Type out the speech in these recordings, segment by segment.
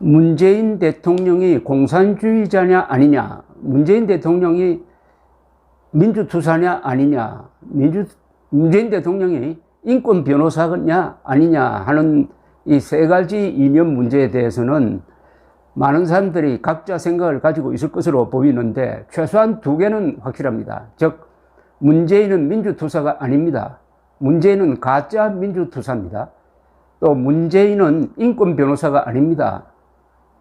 문재인 대통령이 공산주의자냐 아니냐, 문재인 대통령이 민주투사냐 아니냐, 문재인 대통령이 인권 변호사냐 아니냐 하는 이 세 가지 이면 문제에 대해서는 많은 사람들이 각자 생각을 가지고 있을 것으로 보이는데, 최소한 두 개는 확실합니다. 즉, 문재인은 민주투사가 아닙니다. 문재인은 가짜 민주투사입니다. 또 문재인은 인권 변호사가 아닙니다.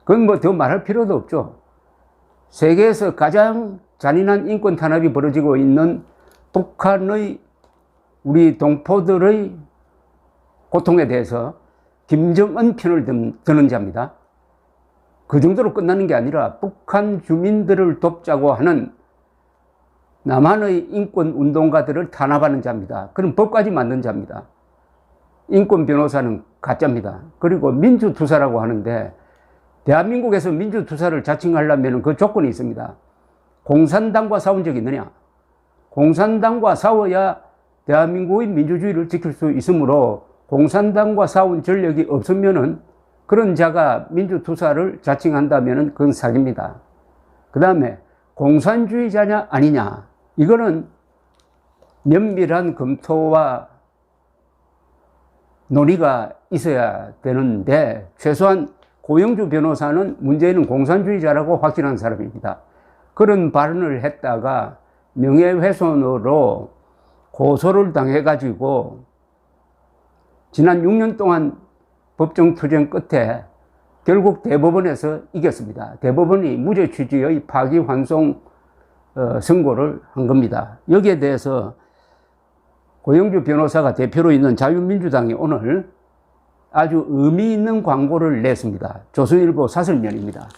그건 뭐 더 말할 필요도 없죠. 세계에서 가장 잔인한 인권 탄압이 벌어지고 있는 북한의 우리 동포들의 고통에 대해서 김정은 편을 드는 자입니다. 그 정도로 끝나는 게 아니라 북한 주민들을 돕자고 하는 남한의 인권 운동가들을 탄압하는 자입니다. 그런 법까지 만든 자입니다. 인권 변호사는 가짜입니다. 그리고 민주투사라고 하는데, 대한민국에서 민주투사를 자칭하려면 그 조건이 있습니다. 공산당과 싸운 적이 있느냐? 공산당과 싸워야 대한민국의 민주주의를 지킬 수 있으므로, 공산당과 싸운 전력이 없으면은 그런 자가 민주투사를 자칭한다면은 그건 사기입니다. 그 다음에 공산주의자냐 아니냐, 이거는 면밀한 검토와 논의가 있어야 되는데, 최소한 고영주 변호사는 문재인은 공산주의자라고 확신한 사람입니다. 그런 발언을 했다가 명예훼손으로 고소를 당해가지고 지난 6년 동안 법정 투쟁 끝에 결국 대법원에서 이겼습니다. 대법원이 무죄 취지의 파기환송 선고를 한 겁니다. 여기에 대해서 고영주 변호사가 대표로 있는 자유민주당이 오늘 아주 의미 있는 광고를 냈습니다. 조선일보 사설면입니다.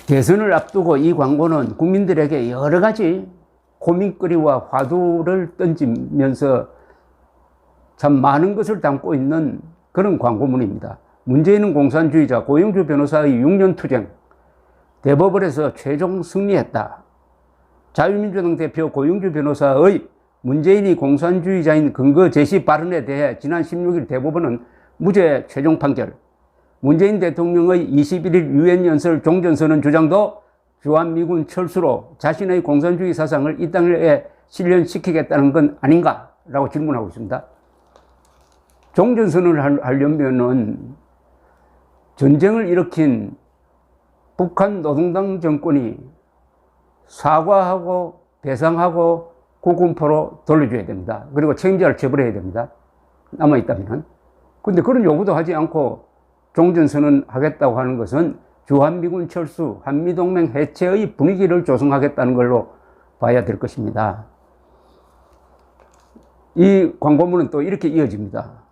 대선을 앞두고 이 광고는 국민들에게 여러 가지 고민거리와 화두를 던지면서 참 많은 것을 담고 있는 그런 광고문입니다. 문재인은 공산주의자, 고영주 변호사의 6년 투쟁, 대법원에서 최종 승리했다. 자유민주당 대표 고영주 변호사의 문재인이 공산주의자인 근거 제시 발언에 대해 지난 16일 대법원은 무죄 최종 판결, 문재인 대통령의 21일 유엔 연설 종전선언 주장도 주한미군 철수로 자신의 공산주의 사상을 이 땅에 실현시키겠다는 건 아닌가라고 질문하고 있습니다. 종전선언을 하려면은 전쟁을 일으킨 북한 노동당 정권이 사과하고 배상하고 국군포로 돌려줘야 됩니다. 그리고 책임자를 처벌해야 됩니다. 남아있다면. 근데 그런 요구도 하지 않고 종전선언 하겠다고 하는 것은 주한미군 철수, 한미동맹 해체의 분위기를 조성하겠다는 걸로 봐야 될 것입니다. 이 광고문은 또 이렇게 이어집니다.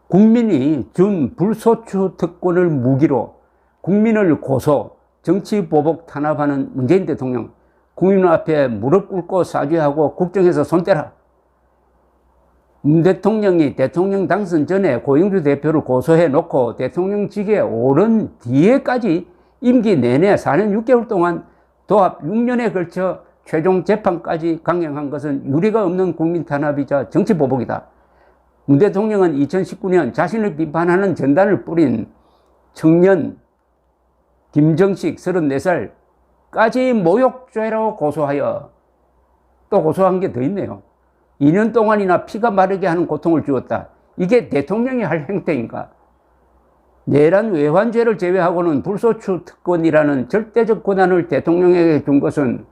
국민이 준 불소추 특권을 무기로 국민을 고소, 정치 보복 탄압하는 문재인 대통령, 국민 앞에 무릎 꿇고 사죄하고 국정에서 손 떼라. 문 대통령이 대통령 당선 전에 고영주 대표를 고소해 놓고 대통령직에 오른 뒤에까지 임기 내내 4년 6개월 동안 도합 6년에 걸쳐 최종 재판까지 강행한 것은 유례가 없는 국민 탄압이자 정치 보복이다. 문 대통령은 2019년 자신을 비판하는 전단을 뿌린 청년 김정식 34살까지 모욕죄로 고소하여, 또 고소한 게 더 있네요. 2년 동안이나 피가 마르게 하는 고통을 주었다. 이게 대통령이 할 행태인가? 내란 외환죄를 제외하고는 불소추 특권이라는 절대적 권한을 대통령에게 준 것은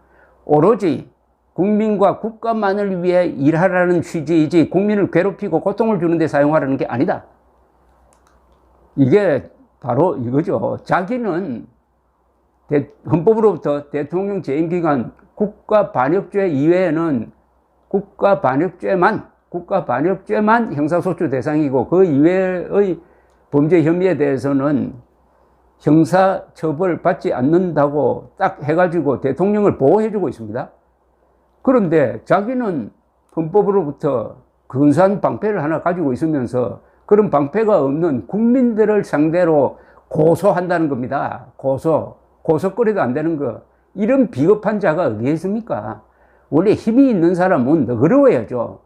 오로지 국민과 국가만을 위해 일하라는 취지이지 국민을 괴롭히고 고통을 주는 데 사용하라는 게 아니다. 이게 바로 이거죠. 자기는 헌법으로부터 대통령 재임기간 국가 반역죄 이외에는 국가 반역죄만 형사소추 대상이고, 그 이외의 범죄 혐의에 대해서는 형사처벌 받지 않는다고 딱 해가지고 대통령을 보호해주고 있습니다. 그런데 자기는 헌법으로부터 근사한 방패를 하나 가지고 있으면서 그런 방패가 없는 국민들을 상대로 고소한다는 겁니다. 고소거리도 안 되는 거. 이런 비겁한 자가 어디에 있습니까? 원래 힘이 있는 사람은 너그러워야죠.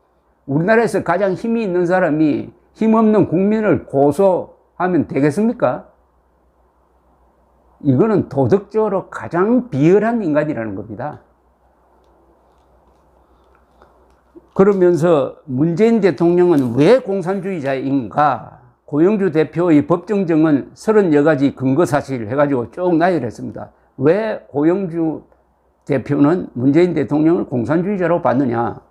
우리나라에서 가장 힘이 있는 사람이 힘없는 국민을 고소하면 되겠습니까? 이거는 도덕적으로 가장 비열한 인간이라는 겁니다. 그러면서 문재인 대통령은 왜 공산주의자인가? 고영주 대표의 법정정은 30여 가지 근거사실 해가지고 쭉 나열했습니다. 왜 고영주 대표는 문재인 대통령을 공산주의자로 봤느냐?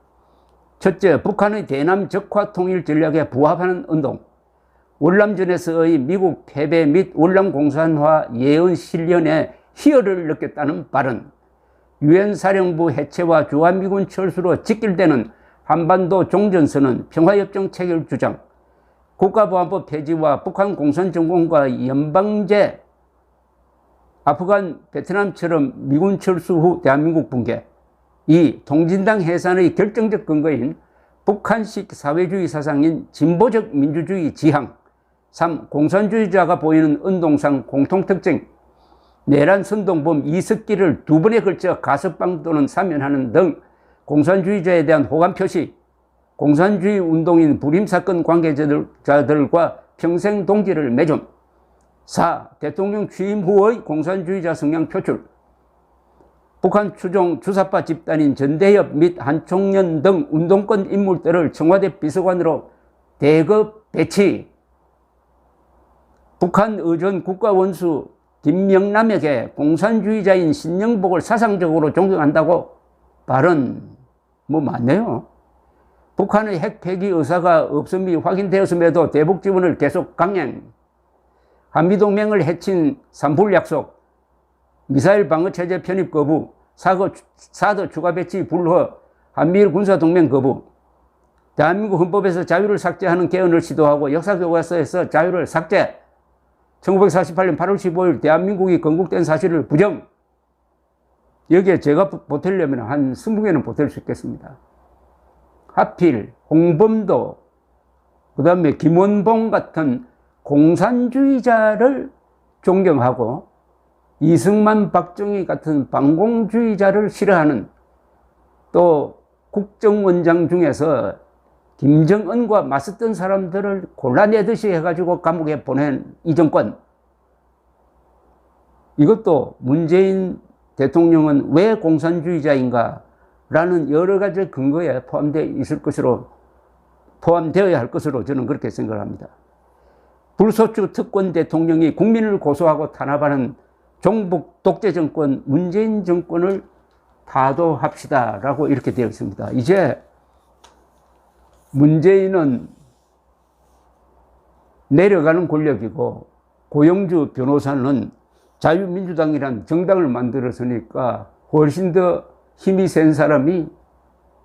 첫째, 북한의 대남 적화 통일 전략에 부합하는 운동. 월남전에서의 미국 패배 및 월남 공산화 예언 실현에 희열을 느꼈다는 발언. 유엔 사령부 해체와 주한미군 철수로 직결되는 한반도 종전선언, 평화협정 체결 주장. 국가보안법 폐지와 북한 공산정권과 연방제, 아프간, 베트남처럼 미군 철수 후 대한민국 붕괴. 2. 통진당 해산의 결정적 근거인 북한식 사회주의 사상인 진보적 민주주의 지향. 3. 공산주의자가 보이는 운동상 공통특징. 내란 선동범 이석기를 2번에 걸쳐 가석방 또는 사면하는 등 공산주의자에 대한 호감 표시. 공산주의 운동인 불임사건 관계자들과 평생 동지를 맺음. 4. 대통령 취임 후의 공산주의자 성향 표출. 북한 추종 주사파 집단인 전대협 및 한총련 등 운동권 인물들을 청와대 비서관으로 대거 배치. 북한 의전 국가원수 김명남에게 공산주의자인 신영복을 사상적으로 존경한다고 발언. 맞네요. 북한의 핵 폐기 의사가 없음이 확인되었음에도 대북 지원을 계속 강행. 한미동맹을 해친 산불 약속. 미사일 방어체제 편입 거부, 사드 추가 배치 불허, 한미일 군사동맹 거부, 대한민국 헌법에서 자유를 삭제하는 개헌을 시도하고 역사교과서에서 자유를 삭제, 1948년 8월 15일 대한민국이 건국된 사실을 부정. 여기에 제가 보태려면 한 20개는 보탤 수 있겠습니다. 하필 홍범도, 그 다음에 김원봉 같은 공산주의자를 존경하고 이승만, 박정희 같은 반공주의자를 싫어하는, 또 국정원장 중에서 김정은과 맞섰던 사람들을 골라내듯이 해가지고 감옥에 보낸 이 정권. 이것도 문재인 대통령은 왜 공산주의자인가 라는 여러 가지 근거에 포함되어야 할 것으로 저는 그렇게 생각합니다. 불소추 특권 대통령이 국민을 고소하고 탄압하는 종북 독재 정권 문재인 정권을 타도합시다 라고 이렇게 되어 있습니다. 이제 문재인은 내려가는 권력이고 고영주 변호사는 자유민주당이란 정당을 만들었으니까 훨씬 더 힘이 센 사람이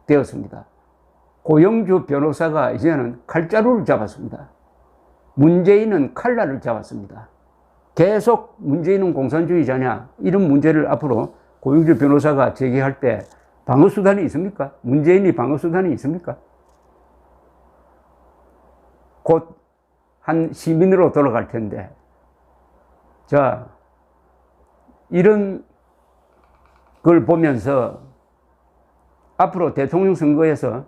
되었습니다. 고영주 변호사가 이제는 칼자루를 잡았습니다. 문재인은 칼날을 잡았습니다. 계속 문재인은 공산주의자냐, 이런 문제를 앞으로 고영주 변호사가 제기할 때 방어수단이 있습니까? 문재인이 방어수단이 있습니까? 곧 한 시민으로 돌아갈 텐데, 자, 이런 걸 보면서 앞으로 대통령 선거에서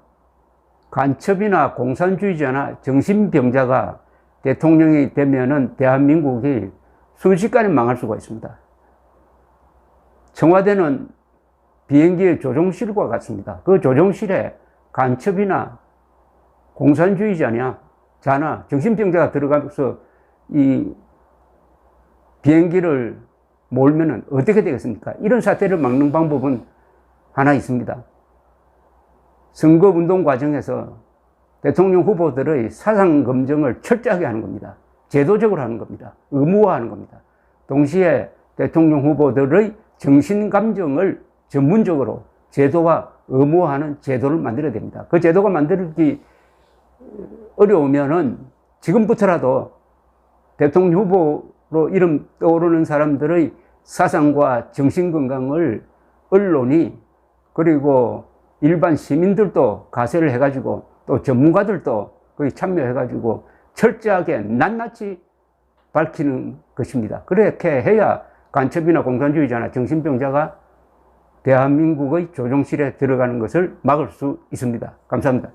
간첩이나 공산주의자나 정신병자가 대통령이 되면은 대한민국이 순식간에 망할 수가 있습니다. 청와대는 비행기의 조종실과 같습니다. 그 조종실에 간첩이나 공산주의자나 정신병자가 들어가면서 이 비행기를 몰면은 어떻게 되겠습니까? 이런 사태를 막는 방법은 하나 있습니다. 선거운동 과정에서 대통령 후보들의 사상 검증을 철저하게 하는 겁니다. 제도적으로 하는 겁니다. 의무화하는 겁니다. 동시에 대통령 후보들의 정신감정을 전문적으로 제도화, 의무화하는 제도를 만들어야 됩니다. 그 제도가 만들기 어려우면은 지금부터라도 대통령 후보로 이름 떠오르는 사람들의 사상과 정신건강을 언론이, 그리고 일반 시민들도 가세를 해가지고 또 전문가들도 거기 참여해가지고 철저하게 낱낱이 밝히는 것입니다. 그렇게 해야 간첩이나 공산주의자나 정신병자가 대한민국의 조종실에 들어가는 것을 막을 수 있습니다. 감사합니다.